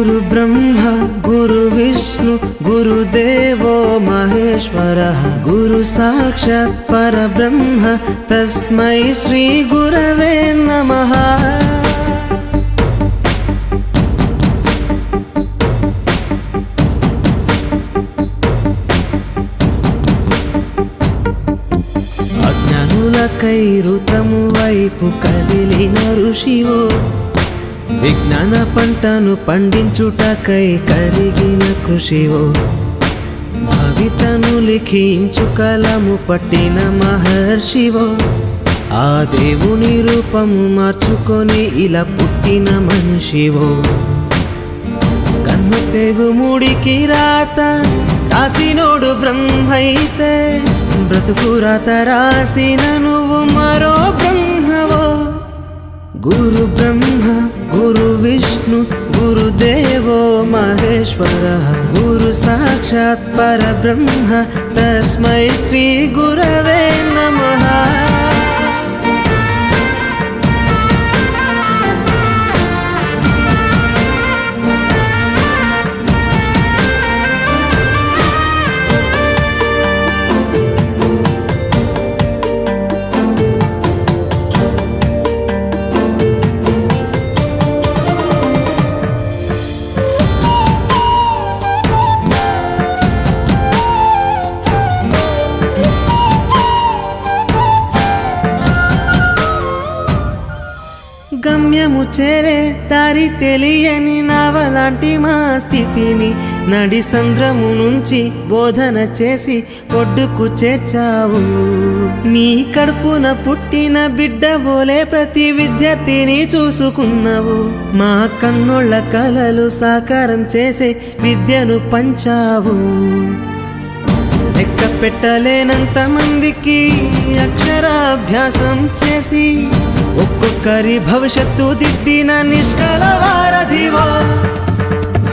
गुरु ब्रह्मा गुरु विष्णु गुरुदेवो महेश्वरः गुरु साक्षात् परब्रह्म तस्मै श्री गुरवे नमः। అజ్ఞానులకై ఋతము వైపు కదిలిన ఋషివో విజ్ఞాన పంటను పండించుటకై కరిగిన కృషివో భవితను లిఖించు కలము పట్టిన మహర్షివో ఆ దేవుని రూపము మార్చుకొని ఇలా పుట్టిన మనిషివో కన్ను తెగుముడికి రాత రాసినోడు బ్రహ్మైతే బ్రతుకు రాత రాసిన నువ్వు మరో బ్రహ్మవో। गुरु ब्रह्मा गुरु विष्णु गुरुदेवो महेश्वरः गुरु साक्षात् परब्रह्म तस्मै श्री गुरवे नमः। గమ్యము చేరే దారి తెలియని నావలాంటి మా స్థితిని నడి సంద్రము నుంచి బోధన చేసి ఒడ్డుకు చేర్చావు। నీ కడుపున పుట్టిన బిడ్డ బోలే ప్రతి విద్యార్థిని చూసుకున్నావు। మా కన్నోళ్ళ కలలు సాకారం చేసే విద్యను పంచావు। లెక్క పెట్టలేనంత మందికి అక్షరాభ్యాసం చేసి ఒక్కొక్కరి భవిష్యత్తు దిద్దిన నిష్కల వారధివో।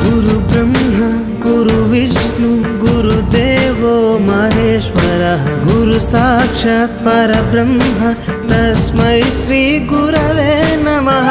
గురు బ్రహ్మ గురు విష్ణు గురుదేవో మహేశ్వరः గురు సాక్షాత్ పరబ్రహ్మ తస్మై శ్రీ గురవే నమః।